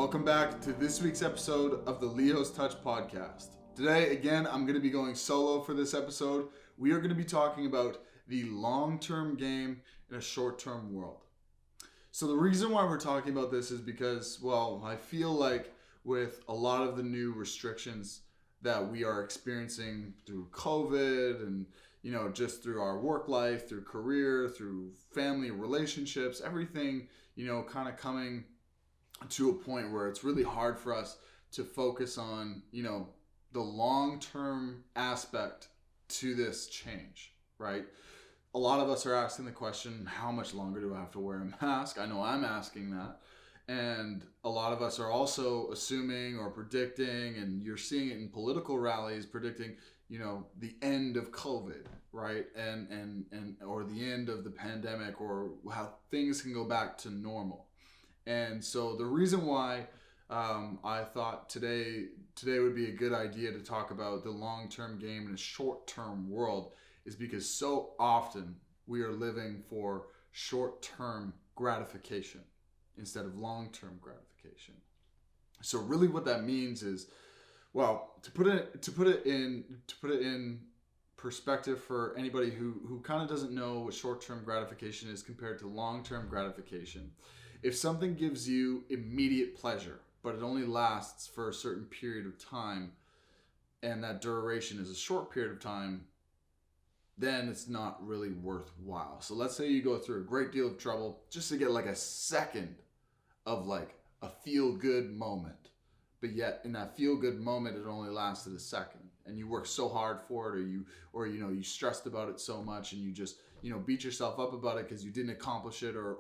Welcome back to this week's episode of the Leo's Touch podcast. Today, again, I'm going to be going solo for this episode. We are going to be talking about the long-term game in a short-term world. So the reason why we're talking about this is because, well, I feel like with a lot of the new restrictions that we are experiencing through COVID and, just through our work life, through career, through family relationships, everything, kind of coming to a point where it's really hard for us to focus on, the long-term aspect to this change, right? A lot of us are asking the question, how much longer do I have to wear a mask? I know I'm asking that. And a lot of us are also assuming or predicting, and you're seeing it in political rallies, predicting, the end of COVID, right? And or the end of the pandemic, or how things can go back to normal. And so the reason why I thought today would be a good idea to talk about the long-term game in a short-term world is because so often we are living for short-term gratification instead of long-term gratification. So really what that means is, well, to put it in perspective for anybody who kind of doesn't know what short-term gratification is compared to long-term gratification. If something gives you immediate pleasure, but it only lasts for a certain period of time, and that duration is a short period of time, then it's not really worthwhile. So let's say you go through a great deal of trouble just to get like a second of like a feel-good moment. But yet in that feel-good moment, it only lasted a second. And you worked so hard for it, or you stressed about it so much, and you just beat yourself up about it because you didn't accomplish it, or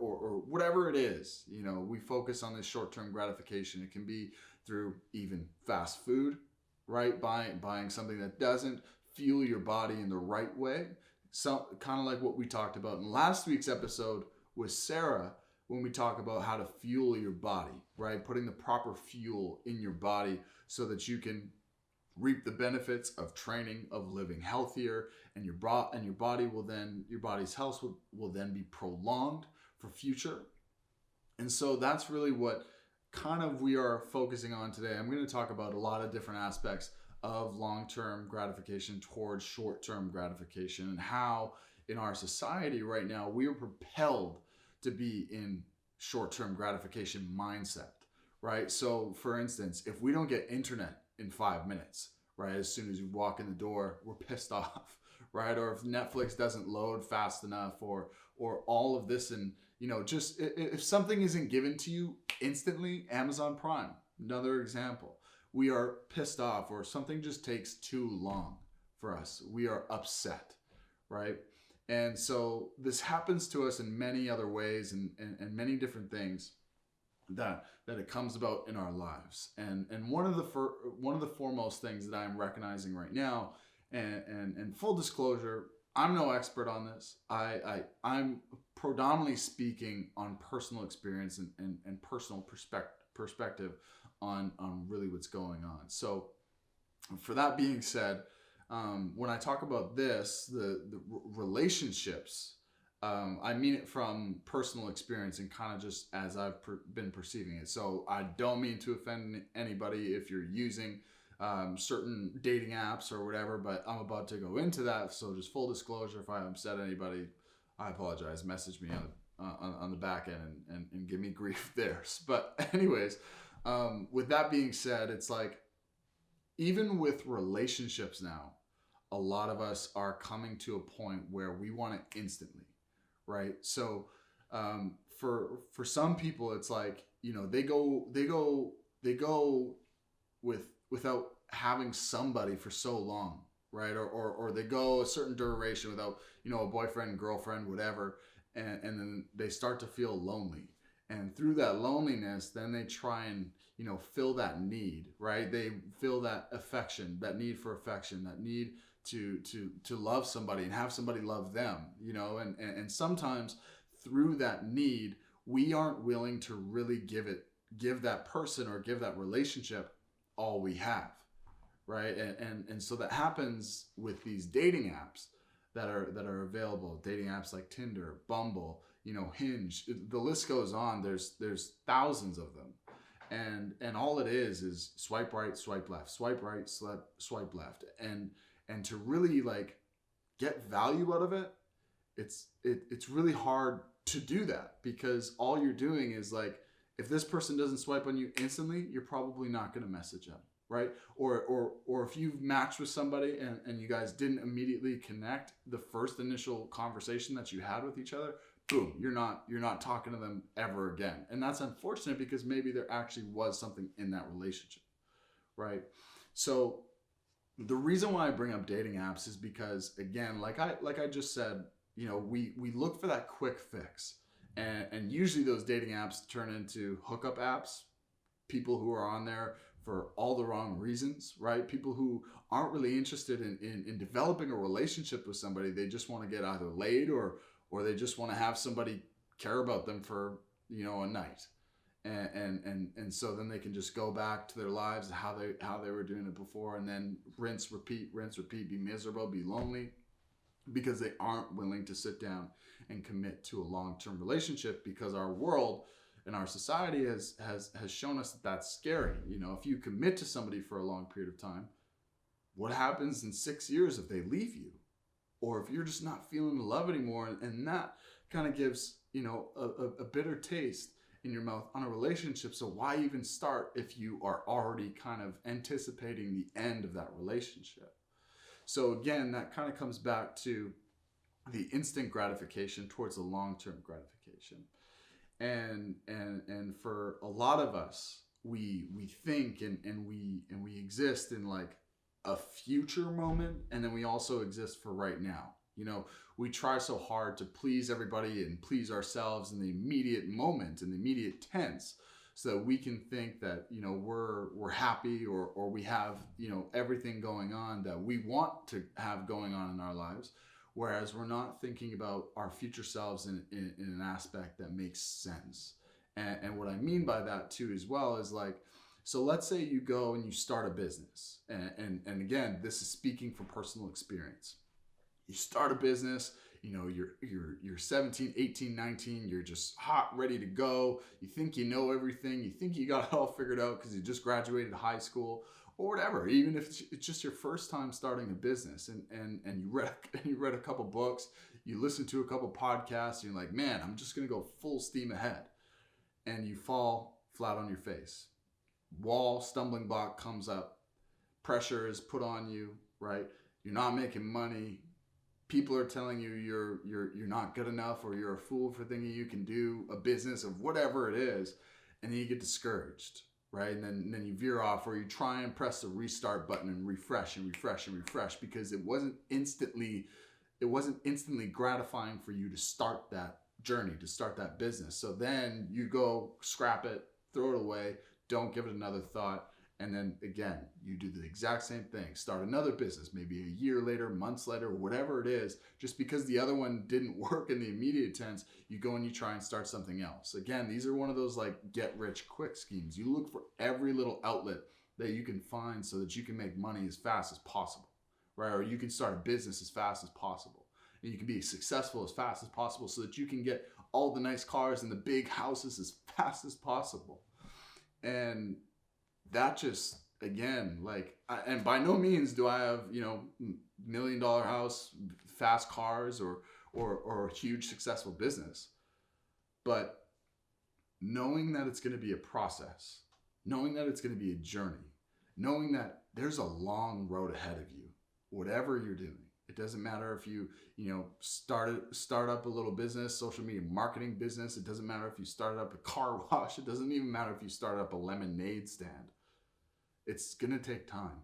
whatever it is. We focus on this short-term gratification. It can be through even fast food, right? Buying something that doesn't fuel your body in the right way. So kind of like what we talked about in last week's episode with Sarah, when we talk about how to fuel your body, right? Putting the proper fuel in your body so that you can reap the benefits of training, of living healthier, and your body's health will then be prolonged for future. And so that's really what kind of we are focusing on today. I'm going to talk about a lot of different aspects of long-term gratification towards short-term gratification, and how in our society right now we are propelled to be in short-term gratification mindset, right? So for instance, if we don't get internet in 5 minutes, right, as soon as you walk in the door, we're pissed off, right? Or if Netflix doesn't load fast enough, or all of this, and just if something isn't given to you instantly, Amazon Prime, another example, we are pissed off, or something just takes too long for us, we are upset, right? And so this happens to us in many other ways, and many different things that it comes about in our lives. And one of the foremost things that I'm recognizing right now, and full disclosure, I'm no expert on this. I'm predominantly speaking on personal experience and personal perspective on really what's going on. So for that being said, when I talk about this, the relationships, I mean it from personal experience and kind of just as I've been perceiving it. So I don't mean to offend anybody if you're using certain dating apps or whatever, but I'm about to go into that. So just full disclosure, if I upset anybody, I apologize. Message me on the back end and give me grief there. But anyways, with that being said, it's like, even with relationships now, a lot of us are coming to a point where we want it instantly, right? So for some people, it's like, they go without having somebody for so long, right? Or they go a certain duration without, a boyfriend, girlfriend, whatever, and then they start to feel lonely. And through that loneliness, then they try and, fill that need, right? They feel that affection, that need for affection, that need to love somebody and have somebody love them, and sometimes through that need, we aren't willing to really give that person or give that relationship all we have, right? And so that happens with these dating apps that are available, dating apps like Tinder, Bumble, Hinge, the list goes on. There's thousands of them. And all it is swipe right, swipe left, swipe right, swipe left. And to really like get value out of it, it's really hard to do that, because all you're doing is like, if this person doesn't swipe on you instantly, you're probably not going to message them, right? Or if you've matched with somebody and you guys didn't immediately connect the first initial conversation that you had with each other, boom, you're not talking to them ever again. And that's unfortunate, because maybe there actually was something in that relationship, right? So the reason why I bring up dating apps is because, again, like I just said, you know, we look for that quick fix. And usually those dating apps turn into hookup apps, people who are on there for all the wrong reasons, right? People who aren't really interested in developing a relationship with somebody. They just want to get either laid or they just want to have somebody care about them for, you know, a night. And so then they can just go back to their lives, how they were doing it before, and then rinse, repeat, be miserable, be lonely, because they aren't willing to sit down and commit to a long-term relationship, because our world and our society has shown us that that's scary. You know, if you commit to somebody for a long period of time, what happens in 6 years if they leave you? Or if you're just not feeling the love anymore, and that kind of gives, you know, a bitter taste in your mouth on a relationship. So why even start if you are already kind of anticipating the end of that relationship? So again, that kind of comes back to the instant gratification towards the long-term gratification. And for a lot of us, we think and we exist in like a future moment, and then we also exist for right now. You know, we try so hard to please everybody and please ourselves in the immediate moment, in the immediate tense, so that we can think that, you know, we're happy, or we have, you know, everything going on that we want to have going on in our lives, whereas we're not thinking about our future selves in an aspect that makes sense. And what I mean by that too as well is like, so let's say you go and you start a business, and again, this is speaking from personal experience. You start a business, you know, you're 17, 18, 19, you're just hot, ready to go. You think you know everything. You think you got it all figured out because you just graduated high school or whatever. Even if it's just your first time starting a business, and you read a couple books, you listen to a couple podcasts, and you're like, man, I'm just going to go full steam ahead. And you fall flat on your face. Wall, stumbling block comes up. Pressure is put on you, right? You're not making money. People are telling you you're not good enough, or you're a fool for thinking you can do a business of whatever it is, and then you get discouraged, right? And then you veer off, or you try and press the restart button and refresh because it wasn't instantly gratifying for you to start that journey, to start that business. So then you go scrap it, throw it away, don't give it another thought. And then again, you do the exact same thing. Start another business, maybe a year later, months later, whatever it is. Just because the other one didn't work in the immediate tense, you go and you try and start something else. Again, these are one of those like get rich quick schemes. You look for every little outlet that you can find so that you can make money as fast as possible, right? Or you can start a business as fast as possible. And you can be successful as fast as possible so that you can get all the nice cars and the big houses as fast as possible. And that just, again, like, and by no means do I have, you know, $1 million house, fast cars, or a huge successful business. But knowing that it's going to be a process, knowing that it's going to be a journey, knowing that there's a long road ahead of you, whatever you're doing. It doesn't matter if you start up a little business, social media marketing business. It doesn't matter if you started up a car wash. It doesn't even matter if you started up a lemonade stand. It's going to take time.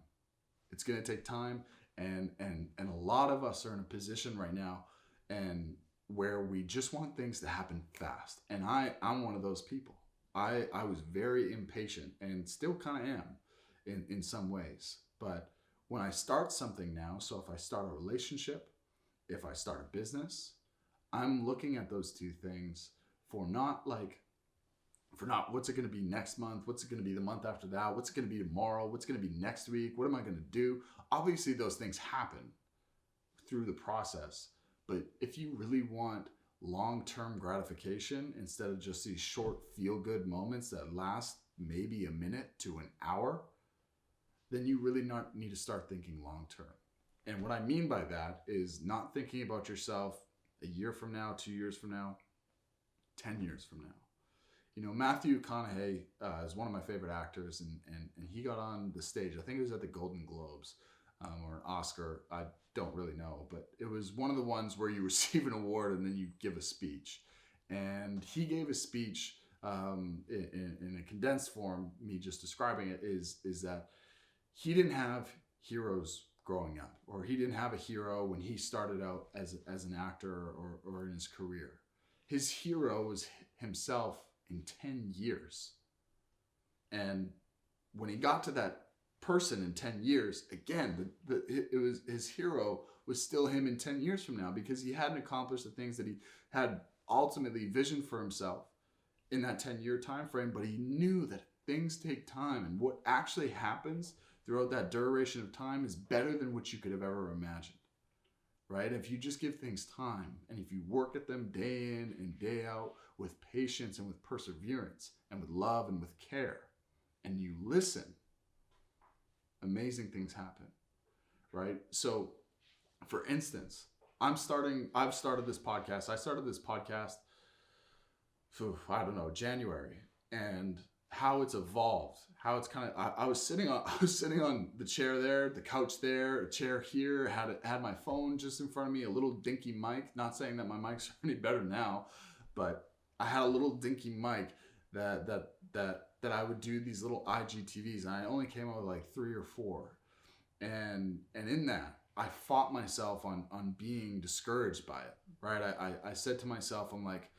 It's going to take time. And a lot of us are in a position right now and where we just want things to happen fast. And I'm one of those people. I was very impatient and still kind of am in some ways. But when I start something now, so if I start a relationship, if I start a business, I'm looking at those two things for not what's it going to be next month, what's it going to be the month after that, what's it going to be tomorrow, what's going to be next week, what am I going to do? Obviously, those things happen through the process. But if you really want long-term gratification instead of just these short feel-good moments that last maybe a minute to an hour, then you really not need to start thinking long term. And what I mean by that is not thinking about yourself a year from now, 2 years from now, 10 years from now. You know, Matthew McConaughey is one of my favorite actors, and he got on the stage. I think it was at the Golden Globes or an Oscar. I don't really know, but it was one of the ones where you receive an award and then you give a speech. And he gave a speech in a condensed form. Me just describing it is that he didn't have heroes growing up, or he didn't have a hero when he started out as an actor or in his career. His hero was himself in 10 years. And when he got to that person in 10 years, again, it was his hero was still him in 10 years from now, because he hadn't accomplished the things that he had ultimately visioned for himself in that 10-year time frame. But he knew that things take time, and what actually happens throughout that duration of time is better than what you could have ever imagined, right? If you just give things time, and if you work at them day in and day out with patience and with perseverance and with love and with care, and you listen, amazing things happen, right? So for instance, I've started this podcast. I started this podcast, I don't know, January, and how it's evolved, how it's kind of, I was sitting on the chair there, the couch there, a chair here, had my phone just in front of me, a little dinky mic, not saying that my mics are any better now, but I had a little dinky mic that I would do these little IGTVs, and I only came up with like 3 or 4. And in that, I fought myself on being discouraged by it, right? I said to myself, I'm like,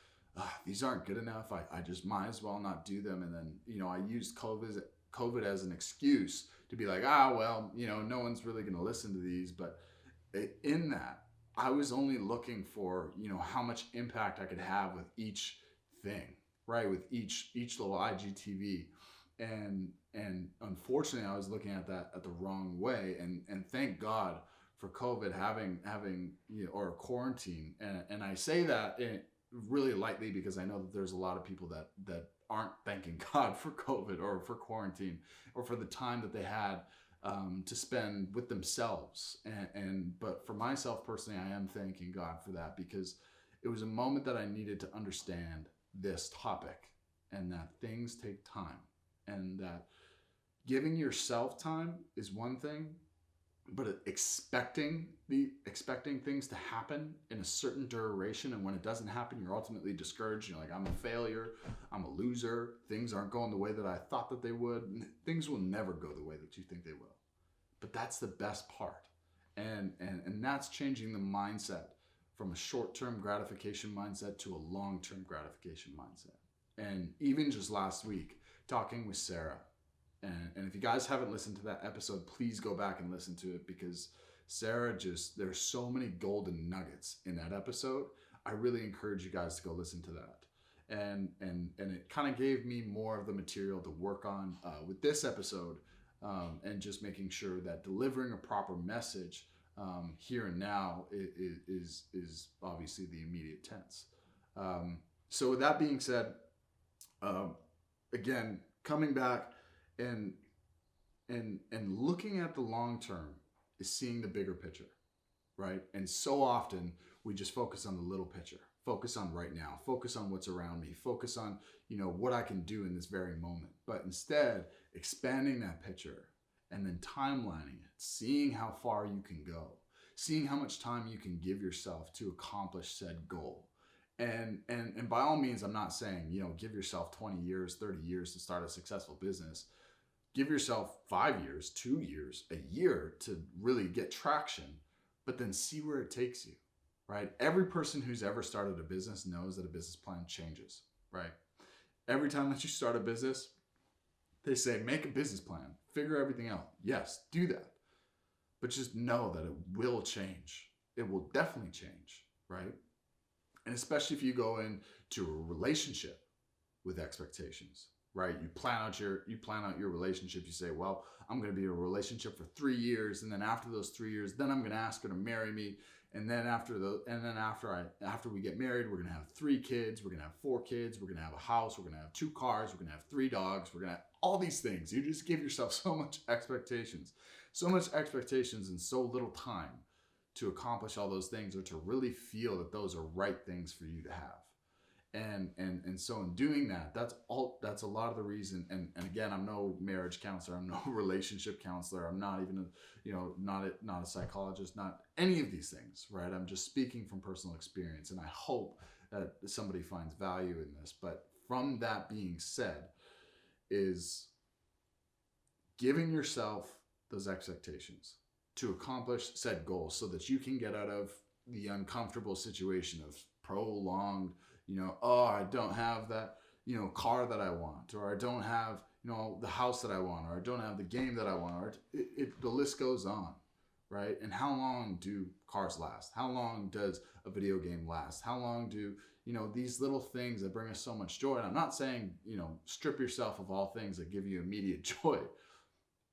these aren't good enough. I just might as well not do them. And then, you know, I used COVID as an excuse to be like, well, you know, no one's really going to listen to these. But in that, I was only looking for, you know, how much impact I could have with each thing, right? With each little IGTV. And unfortunately, I was looking at that at the wrong way. And thank God for COVID having, you know, or quarantine. And I say that really lightly, because I know that there's a lot of people that aren't thanking God for COVID or for quarantine or for the time that they had to spend with themselves. But for myself personally, I am thanking God for that, because it was a moment that I needed to understand this topic, and that things take time, and that giving yourself time is one thing, but expecting things to happen in a certain duration, and when it doesn't happen, you're ultimately discouraged. You're like, I'm a failure, I'm a loser, things aren't going the way that I thought that they would. Things will never go the way that you think they will. But that's the best part. And that's changing the mindset from a short-term gratification mindset to a long-term gratification mindset. And even just last week, talking with Sarah, and if you guys haven't listened to that episode, please go back and listen to it, because Sarah there's so many golden nuggets in that episode. I really encourage you guys to go listen to that. And it kind of gave me more of the material to work on with this episode, and just making sure that delivering a proper message here and now is obviously the immediate tense. So with that being said, again, coming back and looking at the long term is seeing the bigger picture, right? And so often we just focus on the little picture, focus on right now, focus on what's around me, focus on, you know, what I can do in this very moment. But instead, expanding that picture and then timelining it, seeing how far you can go, seeing how much time you can give yourself to accomplish said goal. And by all means, I'm not saying, you know, give yourself 20 years, 30 years to start a successful business. Give yourself 5 years, 2 years, a year to really get traction, but then see where it takes you, right? Every person who's ever started a business knows that a business plan changes, right? Every time that you start a business, they say, make a business plan, figure everything out. Yes, do that. But just know that it will change. It will definitely change, right? And especially if you go into a relationship with expectations, right? You plan out your relationship. You say, well, I'm going to be in a relationship for 3 years, and then after those 3 years, then I'm going to ask her to marry me. And then after we get married, we're going to have 3 kids, we're going to have 4 kids, we're going to have a house, we're going to have 2 cars, we're going to have 3 dogs, we're going to have all these things. You just give yourself so much expectations and so little time to accomplish all those things, or to really feel that those are right things for you to have. And so in doing that, that's a lot of the reason. And again, I'm no marriage counselor, I'm no relationship counselor, I'm not even not a psychologist, not any of these things, right? I'm just speaking from personal experience, and I hope that somebody finds value in this. But from that being said, is giving yourself those expectations to accomplish said goals, so that you can get out of the uncomfortable situation of prolonged, oh, I don't have that, car that I want, or I don't have, the house that I want, or I don't have the game that I want, or the list goes on, right? And how long do cars last? How long does a video game last? How long do, these little things that bring us so much joy? And I'm not saying, strip yourself of all things that give you immediate joy,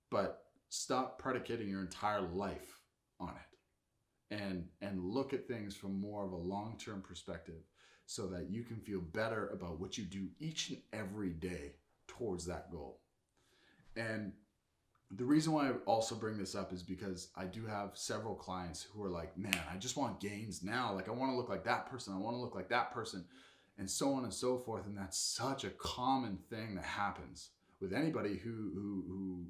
but stop predicating your entire life on it, and look at things from more of a long-term perspective, so that you can feel better about what you do each and every day towards that goal. And the reason why I also bring this up is because I do have several clients who are like, man, I just want gains now. Like, I want to look like that person. I want to look like that person, and so on and so forth. And that's such a common thing that happens with anybody who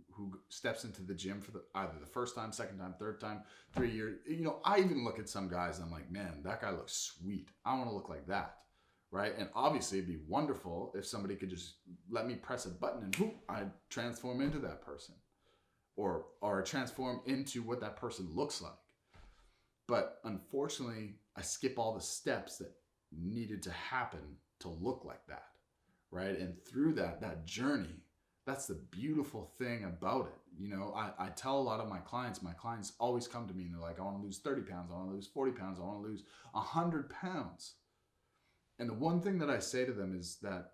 steps into the gym for either the first time, second time, third time, 3 years. I even look at some guys and I'm like, man, that guy looks sweet. I want to look like that, right? And obviously it'd be wonderful if somebody could just let me press a button and whoop, I transform into that person, or transform into what that person looks like. But unfortunately, I skip all the steps that needed to happen to look like that, right? And through that journey, that's the beautiful thing about it. I tell a lot of my clients always come to me and they're like, I want to lose 30 pounds, I want to lose 40 pounds, I want to lose 100 pounds. And the one thing that I say to them is that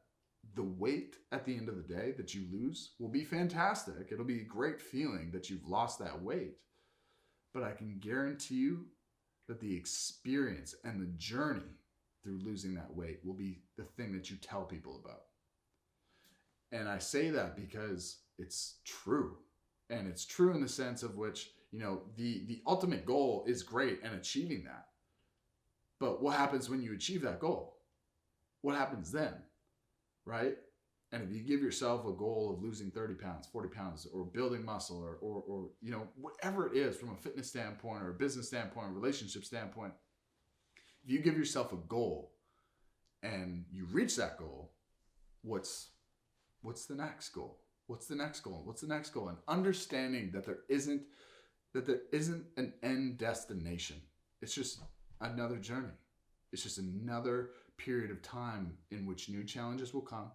the weight at the end of the day that you lose will be fantastic. It'll be a great feeling that you've lost that weight. But I can guarantee you that the experience and the journey through losing that weight will be the thing that you tell people about. And I say that because it's true. And it's true in the sense of which, the ultimate goal is great and achieving that. But what happens when you achieve that goal? What happens then, right? And if you give yourself a goal of losing 30 pounds, 40 pounds, or building muscle, or whatever it is from a fitness standpoint, or a business standpoint, or relationship standpoint, if you give yourself a goal and you reach that goal, what's the next goal? What's the next goal? What's the next goal? And understanding that there isn't an end destination. It's just another journey. It's just another period of time in which new challenges will come,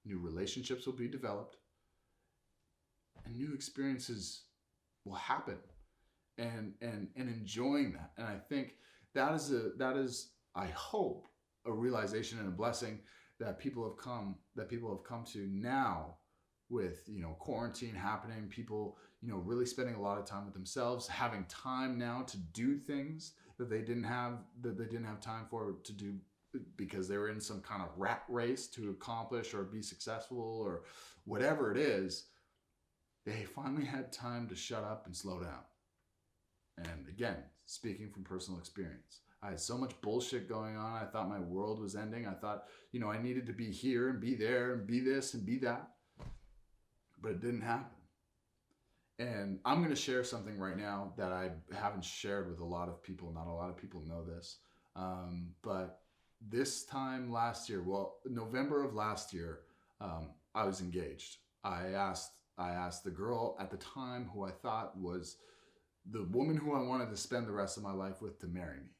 new relationships will be developed, and new experiences will happen. And enjoying that. And I think that is I hope a realization and a blessing that people have come to now, with quarantine happening, people really spending a lot of time with themselves, having time now to do things that they didn't have time for to do, because they were in some kind of rat race to accomplish or be successful or whatever it is. They finally had time to shut up and slow down. And again, speaking from personal experience, I had so much bullshit going on. I thought my world was ending. I thought, I needed to be here and be there and be this and be that. But it didn't happen. And I'm going to share something right now that I haven't shared with a lot of people. Not a lot of people know this. But this time last year, November of last year, I was engaged. I asked the girl at the time who I thought was the woman who I wanted to spend the rest of my life with to marry me.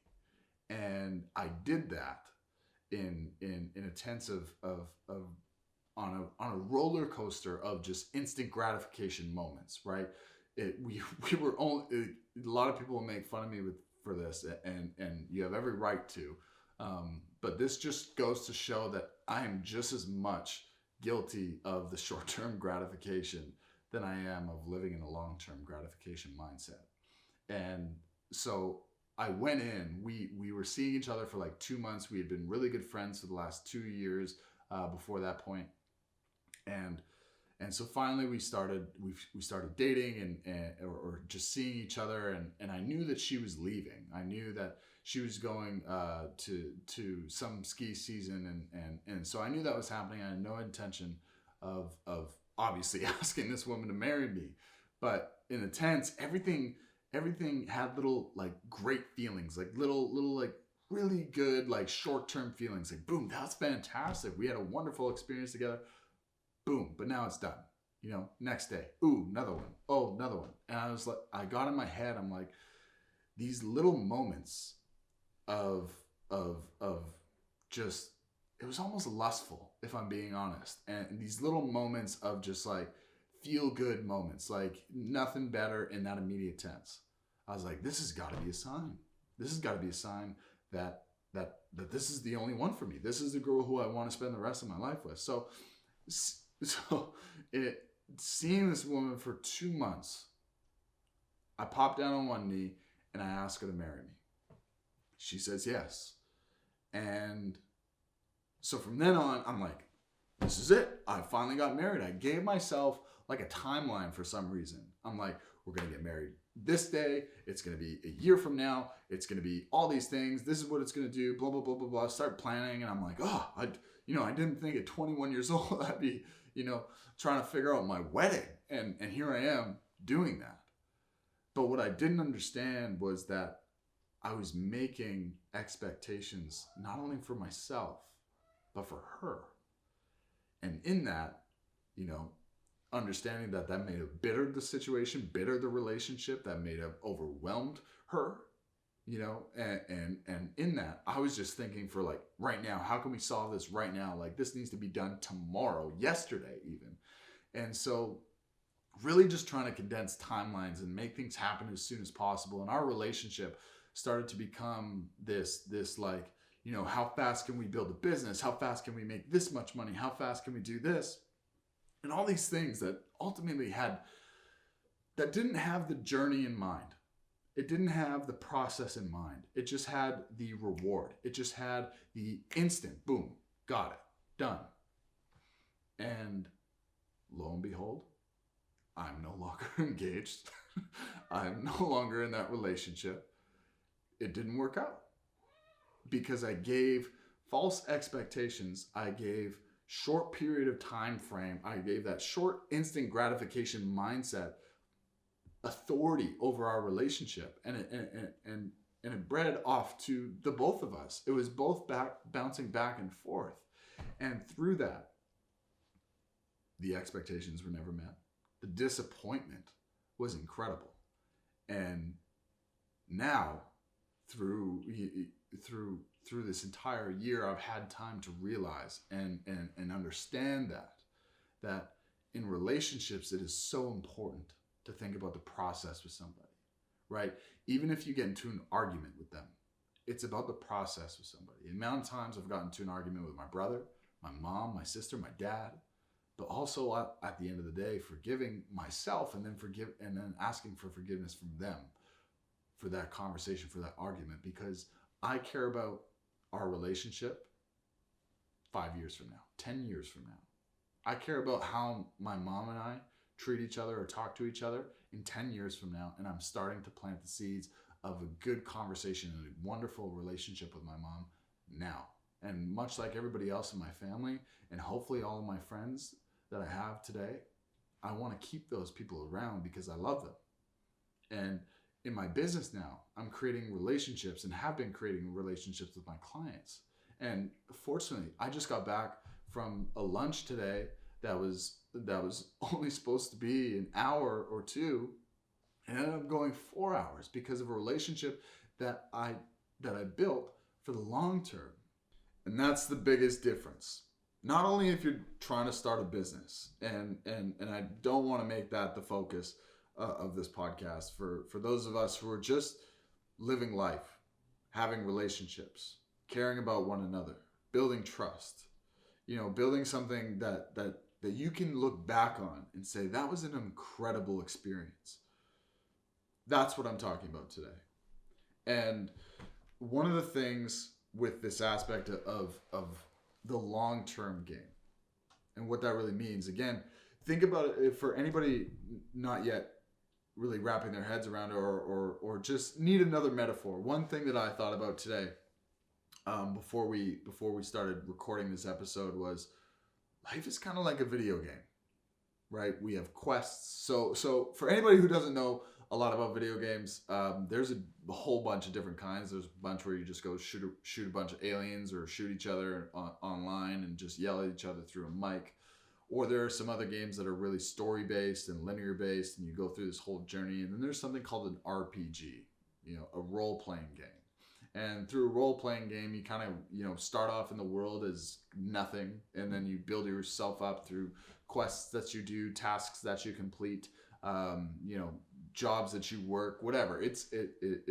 And I did that in a sense of on a roller coaster of just instant gratification moments, right? We were only, a lot of people will make fun of me for this, and you have every right to, but this just goes to show that I am just as much guilty of the short-term gratification than I am of living in a long-term gratification mindset. And so I went in, we were seeing each other for like 2 months. We had been really good friends for the last 2 years before that point. And And so finally we started dating or just seeing each other, and I knew that she was leaving. I knew that she was going to some ski season, and so I knew that was happening. I had no intention of obviously asking this woman to marry me, but in the tense, everything had little like great feelings, like little like really good like short-term feelings, like boom, that's fantastic, we had a wonderful experience together, boom, but now it's done. Next day, ooh, another one, oh, another one. And I was like, I got in my head, I'm like, these little moments of just, it was almost lustful, if I'm being honest. And these little moments of just like feel good moments, like nothing better in that immediate tense. I was like, this has got to be a sign. This has got to be a sign that this is the only one for me. This is the girl who I want to spend the rest of my life with. So seeing this woman for 2 months, I popped down on one knee and I asked her to marry me. She says yes. And so from then on, I'm like, this is it. I finally got married. I gave myself like a timeline for some reason. I'm like, we're going to get married this day. It's going to be a year from now. It's going to be all these things. This is what it's going to do. Blah, blah, blah, blah, blah. Start planning. And I'm like, oh, I didn't think at 21 years old I'd be, trying to figure out my wedding. And here I am doing that. But what I didn't understand was that I was making expectations not only for myself, but for her. And in that, understanding that may have bittered the situation, bittered the relationship, that may have overwhelmed her, and in that, I was just thinking for like right now, how can we solve this right now? Like this needs to be done tomorrow, yesterday even. And so really just trying to condense timelines and make things happen as soon as possible. And our relationship started to become this like, how fast can we build a business? How fast can we make this much money? How fast can we do this? And all these things that ultimately that didn't have the journey in mind. It didn't have the process in mind. It just had the reward. It just had the instant, boom, got it, done. And lo and behold, I'm no longer engaged. I'm no longer in that relationship. It didn't work out because I gave false expectations. I gave short period of time frame. I gave that short instant gratification mindset authority over our relationship, and it bred off to the both of us. It was both bouncing back and forth, and through that, the expectations were never met. The disappointment was incredible, and now through this entire year, I've had time to realize and understand that in relationships, it is so important to think about the process with somebody, right? Even if you get into an argument with them, it's about the process with somebody. The amount of times I've gotten into an argument with my brother, my mom, my sister, my dad, but also at the end of the day, forgiving myself and then asking for forgiveness from them for that conversation, for that argument, because I care about our relationship 5 years from now, 10 years from now. I care about how my mom and I treat each other or talk to each other in 10 years from now, and I'm starting to plant the seeds of a good conversation and a wonderful relationship with my mom now. And much like everybody else in my family, and hopefully all of my friends that I have today, I want to keep those people around because I love them. And in my business now, I'm creating relationships and have been creating relationships with my clients. And fortunately, I just got back from a lunch today that was only supposed to be an hour or two, and ended up going 4 hours because of a relationship that I built for the long term. And that's the biggest difference. Not only if you're trying to start a business, and I don't want to make that the focus of this podcast, for those of us who are just living life, having relationships, caring about one another, building trust, building something that you can look back on and say, that was an incredible experience. That's what I'm talking about today. And one of the things with this aspect of the long-term game, and what that really means, again, think about it for anybody not yet really wrapping their heads around it, or just need another metaphor. One thing that I thought about today, before we started recording this episode, was life is kind of like a video game, right? We have quests. So for anybody who doesn't know a lot about video games, there's a whole bunch of different kinds. There's a bunch where you just go shoot a bunch of aliens, or shoot each other online and just yell at each other through a mic. Or there are some other games that are really story based and linear based, and you go through this whole journey. And then there's something called an RPG, a role playing game. And through a role playing game, you kind of start off in the world as nothing, and then you build yourself up through quests that you do, tasks that you complete, jobs that you work, whatever. It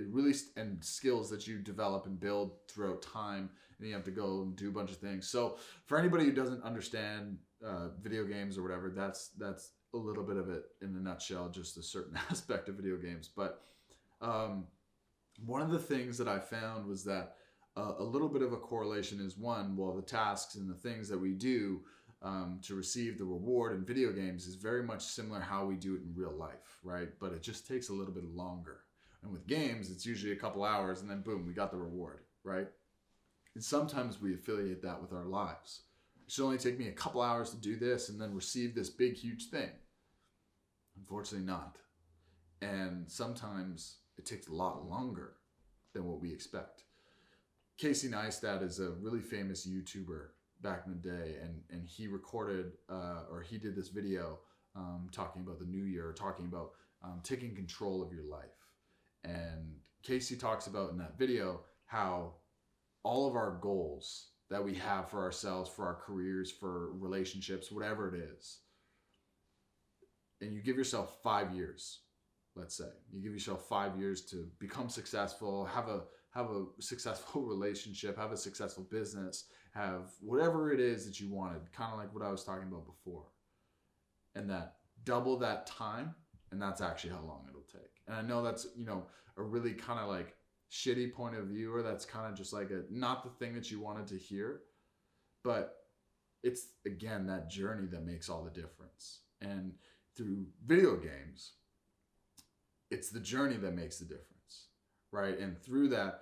really, and skills that you develop and build throughout time, and you have to go and do a bunch of things. So for anybody who doesn't understand video games or whatever, that's a little bit of it in a nutshell, just a certain aspect of video games. But one of the things that I found was that a little bit of a correlation is, one, well, the tasks and the things that we do to receive the reward in video games is very much similar how we do it in real life, right? But it just takes a little bit longer. And with games, it's usually a couple hours, and then boom, we got the reward, right? And sometimes we affiliate that with our lives. It should only take me a couple hours to do this and then receive this big, huge thing. Unfortunately not. And sometimes it takes a lot longer than what we expect. Casey Neistat is a really famous YouTuber back in the day, and he recorded, or he did this video talking about the new year, talking about taking control of your life. And Casey talks about in that video how all of our goals that we have for ourselves, for our careers, for relationships, whatever it is, and you give yourself 5 years, let's say, you give yourself 5 years to become successful, have a successful relationship, have a successful business, have whatever it is that you wanted, kind of like what I was talking about before. And that double that time, and that's actually how long it'll take. And I know that's, a really kind of like shitty point of view, or that's kind of just like not the thing that you wanted to hear, but it's, again, that journey that makes all the difference. And through video games, it's the journey that makes the difference, right? And through that,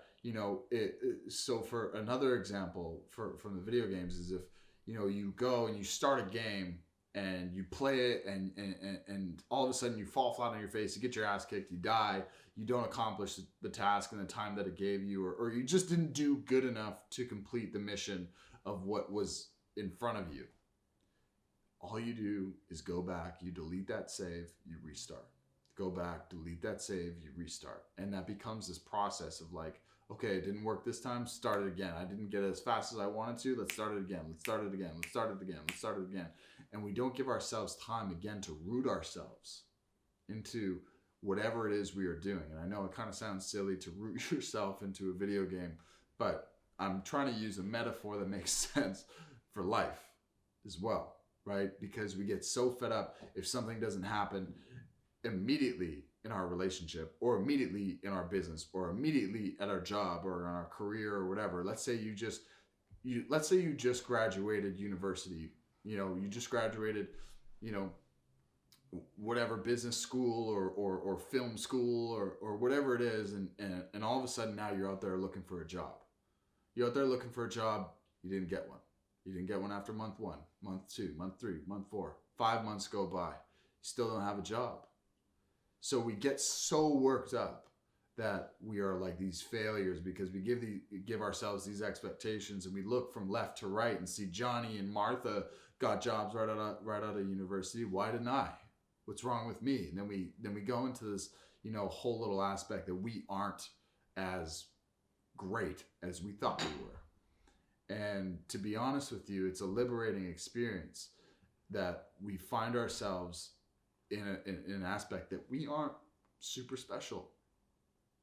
so for another example from the video games is if, you go and you start a game and you play it and all of a sudden you fall flat on your face, you get your ass kicked, you die, you don't accomplish the task in the time that it gave you, or you just didn't do good enough to complete the mission of what was in front of you. All you do is go back, you delete that save, you restart. Go back, delete that save, you restart. And that becomes this process of like, okay, it didn't work this time, start it again. I didn't get it as fast as I wanted to, let's start it again, let's start it again, let's start it again, let's start it again. And we don't give ourselves time again to root ourselves into whatever it is we are doing. And I know it kind of sounds silly to root yourself into a video game, but I'm trying to use a metaphor that makes sense for life as well, right? Because we get so fed up if something doesn't happen immediately in our relationship, or immediately in our business, or immediately at our job, or in our career, or whatever. Let's say you just graduated university. You just graduated, whatever business school or film school or whatever it is, and all of a sudden now you're out there looking for a job. You're out there looking for a job. You didn't get one. You didn't get one after month 1, month 2, month 3, month 4. 5 months go by. You still don't have a job. So we get so worked up that we are like these failures because we give ourselves these expectations, and we look from left to right and see Johnny and Martha got jobs right out of university. Why didn't I? What's wrong with me? And then we go into this, whole little aspect that we aren't as great as we thought we were. And to be honest with you, it's a liberating experience that we find ourselves in an aspect that we aren't super special.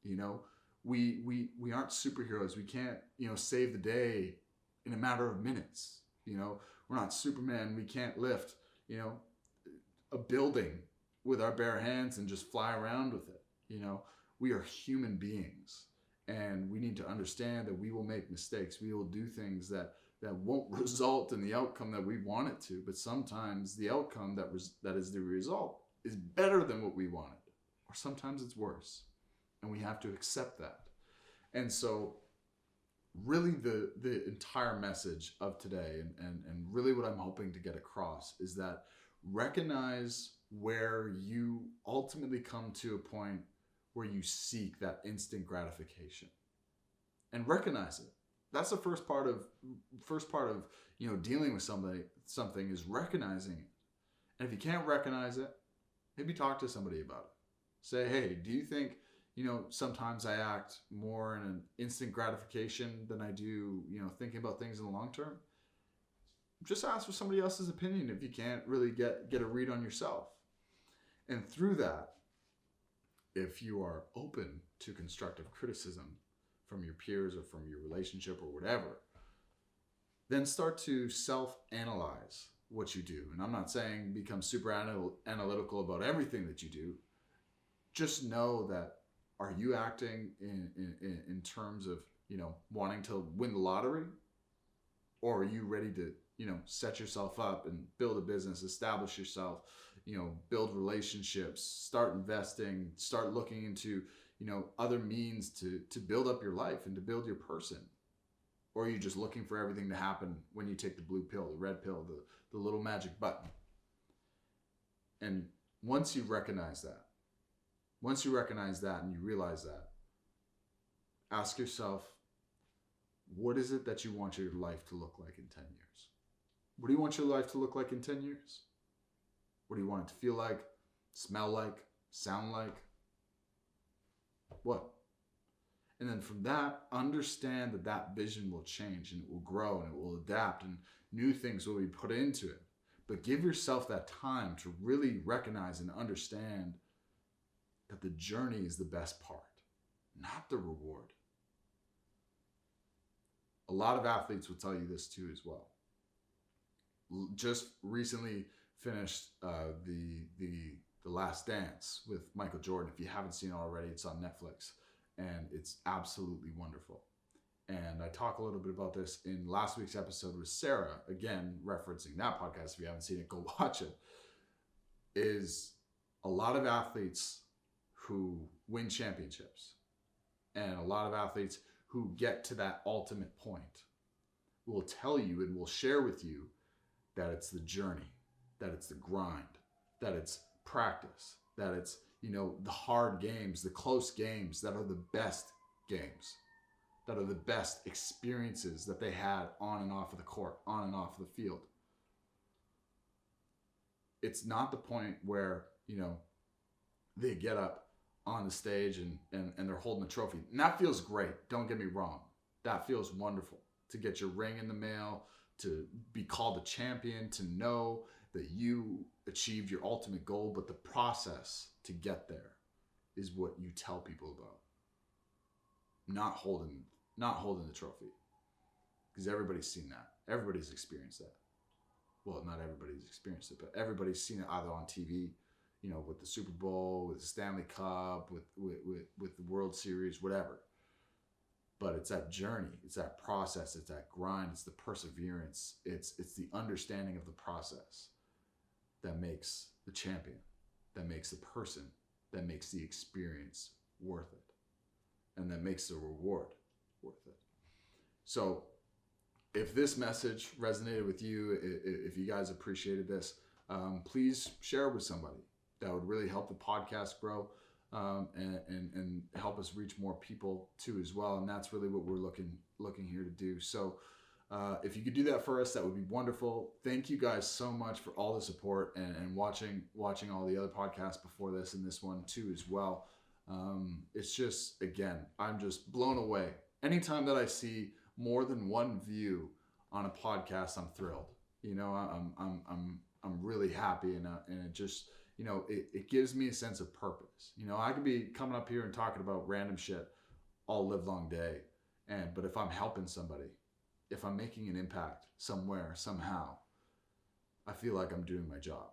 We aren't superheroes. We can't, save the day in a matter of minutes. We're not Superman. We can't lift, a building with our bare hands and just fly around with it. We are human beings, and we need to understand that we will make mistakes. We will do things that that won't result in the outcome that we want it to, but sometimes the outcome that is the result is better than what we wanted, or sometimes it's worse, and we have to accept that. And so really the entire message of today and really what I'm hoping to get across is that recognize where you ultimately come to a point where you seek that instant gratification, and recognize it. That's the first part of dealing with something is recognizing it. And if you can't recognize it, maybe talk to somebody about it. Say, hey, do you think sometimes I act more in an instant gratification than I do thinking about things in the long term? Just ask for somebody else's opinion if you can't really get a read on yourself. And through that, if you are open to constructive criticism from your peers or from your relationship or whatever, then start to self-analyze what you do. And I'm not saying become super analytical about everything that you do. Just know that, are you acting in terms of wanting to win the lottery, or are you ready to set yourself up and build a business, establish yourself, build relationships, start investing, start looking into other means to build up your life and to build your person? Or are you just looking for everything to happen when you take the blue pill, the red pill, the little magic button? And once you recognize that and you realize that, ask yourself, what is it that you want your life to look like in 10 years? What do you want your life to look like in 10 years? What do you want it to feel like, smell like, sound like? What? And then from that, understand that vision will change and it will grow and it will adapt and new things will be put into it. But give yourself that time to really recognize and understand that the journey is the best part, not the reward. A lot of athletes will tell you this too as well. Just recently finished the Last Dance with Michael Jordan. If you haven't seen it already, it's on Netflix, and it's absolutely wonderful. And I talk a little bit about this in last week's episode with Sarah, again, referencing that podcast. If you haven't seen it, go watch it. Is a lot of athletes who win championships and a lot of athletes who get to that ultimate point will tell you and will share with you that it's the journey, that it's the grind, that it's practice, that it's, the hard games, the close games that are the best games, that are the best experiences that they had on and off of the court, on and off of the field. It's not the point where, they get up on the stage and they're holding a trophy. And that feels great. Don't get me wrong. That feels wonderful to get your ring in the mail, to be called a champion, to know that you achieved your ultimate goal. But the process to get there is what you tell people about. Not holding the trophy. Because everybody's seen that. Everybody's experienced that. Well, not everybody's experienced it, but everybody's seen it either on TV, with the Super Bowl, with the Stanley Cup, with the World Series, whatever. But it's that journey, it's that process, it's that grind, it's the perseverance, it's the understanding of the process that makes the champion, that makes the person, that makes the experience worth it, and that makes the reward worth it. So if this message resonated with you, if you guys appreciated this, please share it with somebody. That would really help the podcast grow and help us reach more people too as well. And that's really what we're looking here to do. So if you could do that for us, that would be wonderful. Thank you guys so much for all the support and watching all the other podcasts before this and this one too as well. It's just, again, I'm just blown away. Anytime that I see more than one view on a podcast, I'm thrilled. I'm really happy, and it just, it gives me a sense of purpose. I could be coming up here and talking about random shit all live long day, but if I'm helping somebody, if I'm making an impact somewhere, somehow, I feel like I'm doing my job.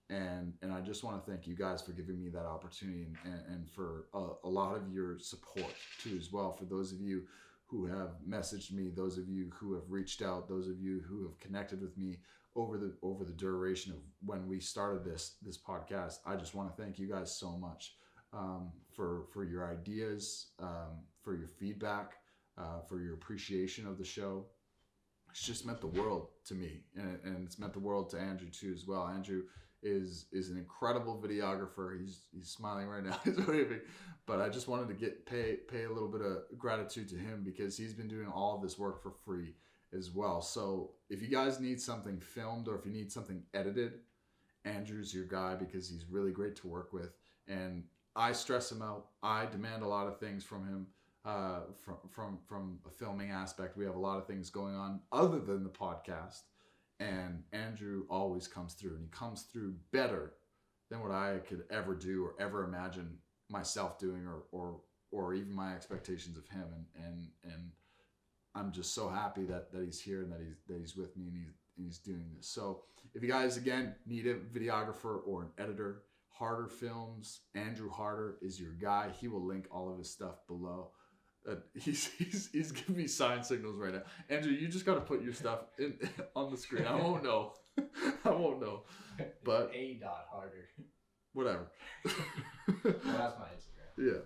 And I just want to thank you guys for giving me that opportunity and for a lot of your support too as well. For those of you who have messaged me, those of you who have reached out, those of you who have connected with me over the duration of when we started this podcast. I just want to thank you guys so much for your ideas, for your feedback, for your appreciation of the show. It's just meant the world to me, and it's meant the world to Andrew too as well. Andrew is an incredible videographer. He's smiling right now. He's waving. But I just wanted to pay a little bit of gratitude to him because he's been doing all of this work for free as well. So if you guys need something filmed or if you need something edited, Andrew's your guy because he's really great to work with. And I stress him out. I demand a lot of things from him from a filming aspect. We have a lot of things going on other than the podcast. And Andrew always comes through, and he comes through better than what I could ever do or ever imagine myself doing or even my expectations of him. And I'm just so happy that he's here and that he's with me and he's doing this. So if you guys again need a videographer or an editor, Harder Films, Andrew Harder is your guy. He will link all of his stuff below. He's giving me sign signals right now. Andrew, you just got to put your stuff on the screen. I won't know. But A.Harder. Whatever. Well, that's my Instagram. Yeah.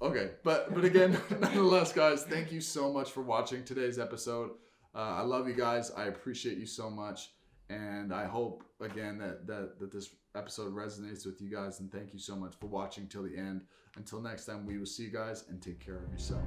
Okay. But again, nonetheless, guys, thank you so much for watching today's episode. I love you guys. I appreciate you so much. And I hope, again, that this episode resonates with you guys. And thank you so much for watching till the end. Until next time, we will see you guys and take care of yourself.